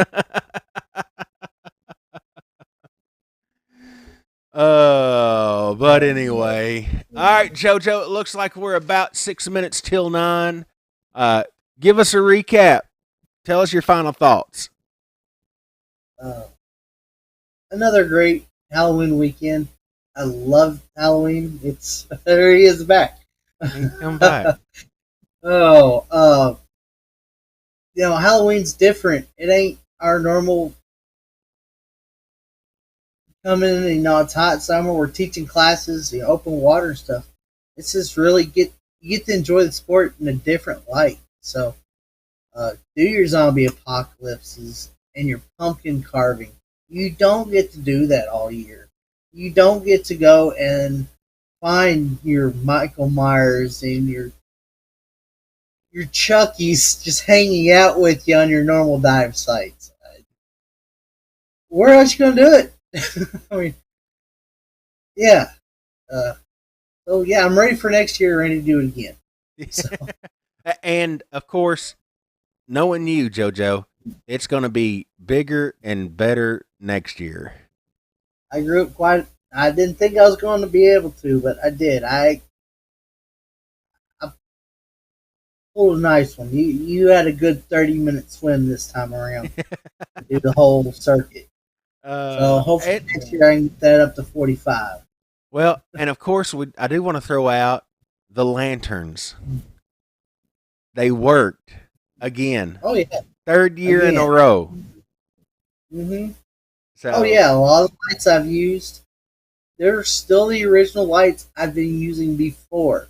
Oh, but anyway. All right, JoJo, it looks like we're about 6 minutes till 9. Give us a recap. Tell us your final thoughts. Uh, Another great Halloween weekend. I love Halloween. It's there he is back. Come back. Oh, Halloween's different. It ain't our normal coming. It's hot summer. We're teaching classes, open water and stuff. It's just really you get to enjoy the sport in a different light. So, do your zombie apocalypses and your pumpkin carving. You don't get to do that all year. You don't get to go and find your Michael Myers and your Chuckies just hanging out with you on your normal dive sites. Where else you gonna do it? I mean, yeah. So yeah, I'm ready for next year. Ready to do it again. So. And of course, knowing you, JoJo, it's going to be bigger and better next year. I grew up quite. I didn't think I was going to be able to, but I did. I pulled a nice one. You had a good 30-minute swim this time around. Do the whole circuit. So hopefully next year I can get that up to 45. Well, and of course, I do want to throw out the lanterns. They worked again. Oh yeah, third year in a row. Mm-hmm. So, oh yeah, a lot of lights I've used. They're still the original lights I've been using before.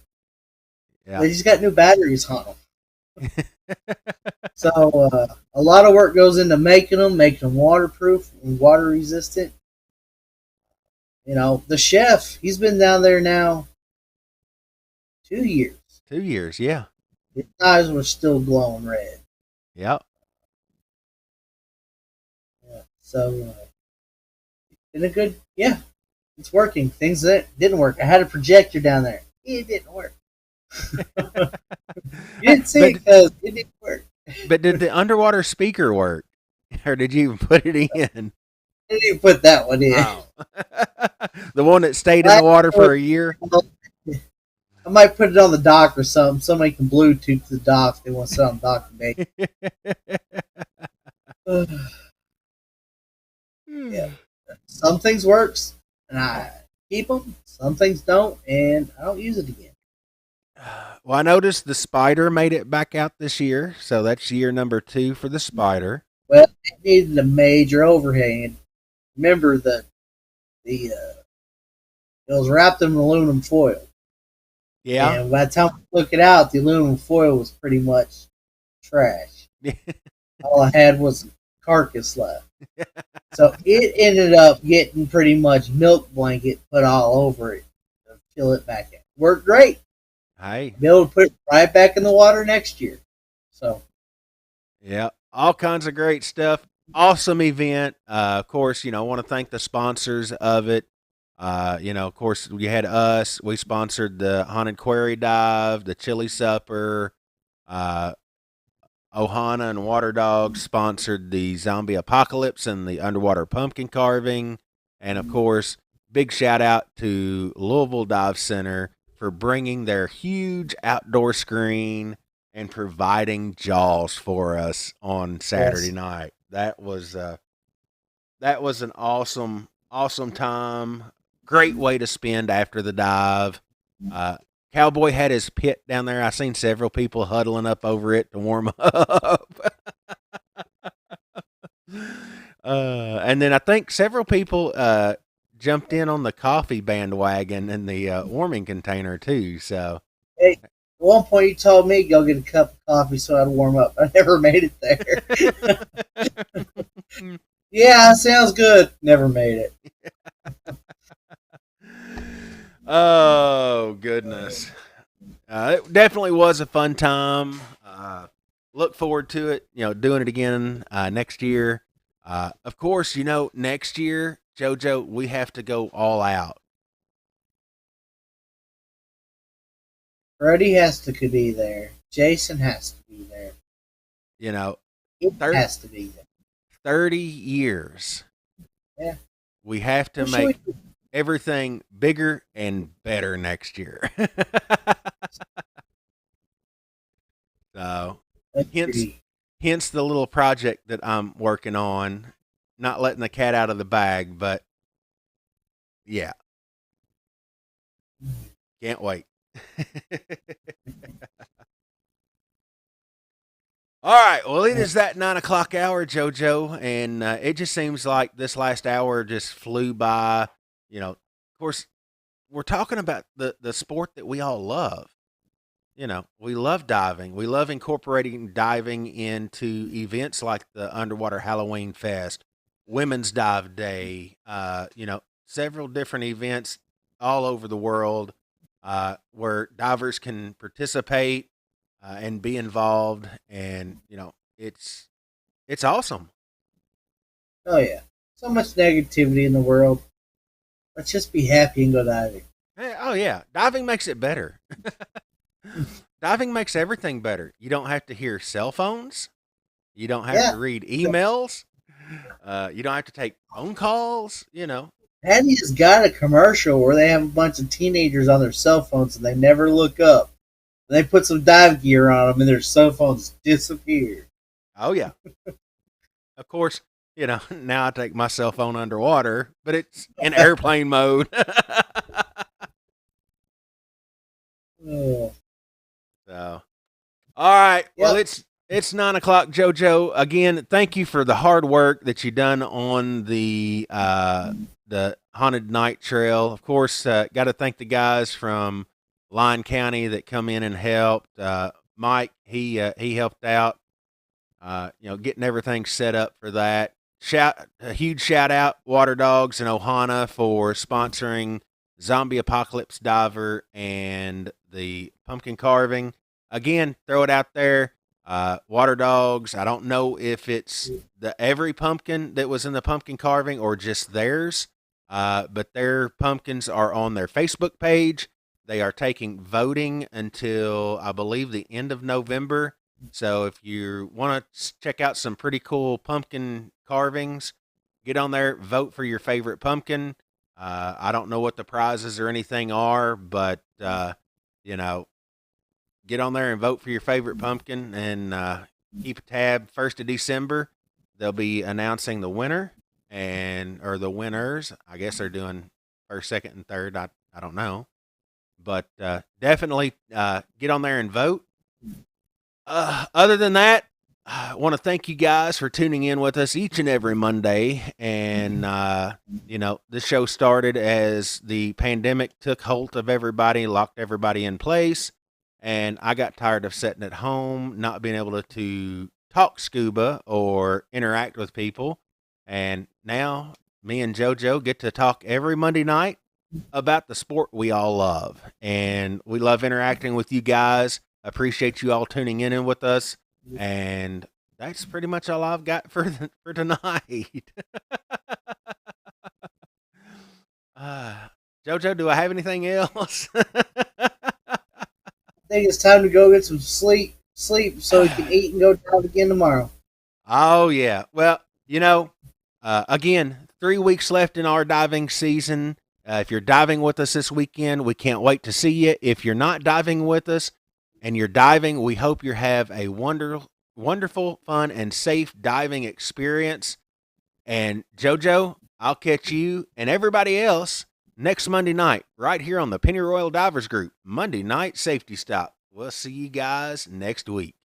Yeah. They just got new batteries on them. So a lot of work goes into making them waterproof and water resistant. The chef, he's been down there now 2 years. 2 years, yeah. His eyes were still glowing red. Yep. Yeah. So been a good, yeah. It's working. Things that didn't work. I had a projector down there. It didn't work. You didn't see it because it didn't work. But did the underwater speaker work? Or did you even put it in? I didn't even put that one in. Oh. The one that stayed in the water for a year? I might put it on the dock or something. Somebody can Bluetooth the dock if they want to sit on the dock today. Yeah. Some things works, and I keep them. Some things don't, and I don't use it again. Well, I noticed the Spider made it back out this year, so that's year number 2 for the Spider. Well, it needed a major overhang. Remember it was wrapped in aluminum foil. Yeah. And by the time we took it out, the aluminum foil was pretty much trash. All I had was carcass left. So it ended up getting pretty much milk blanket put all over it to fill it back in. Worked great. Hey, Be able to put it right back in the water next year. So yeah, all kinds of great stuff. Awesome event. Of course, I want to thank the sponsors of it. Of course, we had us. We sponsored the Haunted Quarry Dive, the Chili Supper. Uh, Ohana and Water Dogs sponsored the Zombie Apocalypse and the Underwater Pumpkin Carving. And of course, big shout out to Louisville Dive Center for bringing their huge outdoor screen and providing Jaws for us on Saturday yes. night. That was an awesome time. Great way to spend after the dive. Uh, Cowboy had his pit down there. I seen several people huddling up over it to warm up. And then I think several people jumped in on the coffee bandwagon in the warming container too. So Hey, at one point you told me go get a cup of coffee so I'd warm up. I never made it there. Yeah, sounds good. Never made it. Oh goodness. It definitely was a fun time. Look forward to it. Doing it again next year. Of course, next year, JoJo, we have to go all out. Freddie has to be there. Jason has to be there. You know, It 30, has to be there. 30 years. Yeah. We have to What should make we everything bigger and better next year. So, hence, do? hence the little project that I'm working on. Not letting the cat out of the bag, but yeah, can't wait. All right. Well, it is that 9 o'clock hour, JoJo, and it just seems like this last hour just flew by. Of course, we're talking about the sport that we all love. We love diving. We love incorporating diving into events like the Underwater Halloween Fest, Women's Dive Day, several different events all over the world where divers can participate and be involved. And, it's awesome. Oh yeah. So much negativity in the world. Let's just be happy and go diving. Oh, yeah. Diving makes it better. Diving makes everything better. You don't have to hear cell phones. You don't have Yeah. to read emails. You don't have to take phone calls. Patty's got a commercial where they have a bunch of teenagers on their cell phones and they never look up. And they put some dive gear on them and their cell phones disappear. Oh, yeah. Of course, now I take my cell phone underwater, but it's in airplane mode. Oh, So, all right. Well, yep. it's 9 o'clock, JoJo. Again, thank you for the hard work that you done on the haunted night trail. Of course, got to thank the guys from Lyon County that come in and helped. Mike, he helped out. Getting everything set up for that. A huge shout out, Water Dogs and Ohana for sponsoring Zombie Apocalypse Diver and the pumpkin carving. Again, throw it out there. Water Dogs. I don't know if it's every pumpkin that was in the pumpkin carving or just theirs, but their pumpkins are on their Facebook page. They are taking voting until I believe the end of November. So if you want to check out some pretty cool pumpkin carvings, get on there, vote for your favorite pumpkin. I don't know what the prizes or anything are, but you know, get on there and vote for your favorite pumpkin and keep a tab. 1st of December, they'll be announcing the winner or the winners. I guess they're doing first, second, and third. I don't know, but definitely get on there and vote. Other than that, I want to thank you guys for tuning in with us each and every Monday. And, this show started as the pandemic took hold of everybody, locked everybody in place. And I got tired of sitting at home, not being able to talk scuba or interact with people. And now me and JoJo get to talk every Monday night about the sport we all love. And we love interacting with you guys. Appreciate you all tuning in with us. And that's pretty much all I've got for tonight. uh, JoJo, do I have anything else? I think it's time to go get some sleep so we can eat and go dive again tomorrow. Oh yeah. Well, again, 3 weeks left in our diving season. If you're diving with us this weekend, we can't wait to see you. If you're not diving with us and you're diving, we hope you have a wonderful, fun, and safe diving experience. And JoJo, I'll catch you and everybody else next Monday night right here on the Penny Royal Divers Group Monday Night Safety Stop. We'll see you guys next week.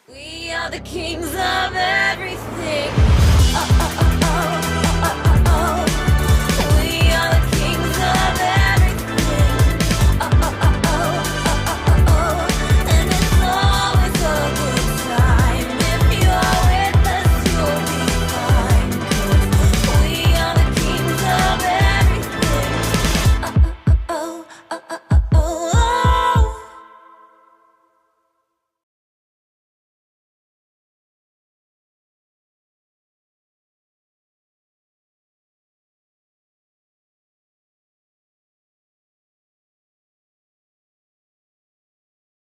We are the kings of everything.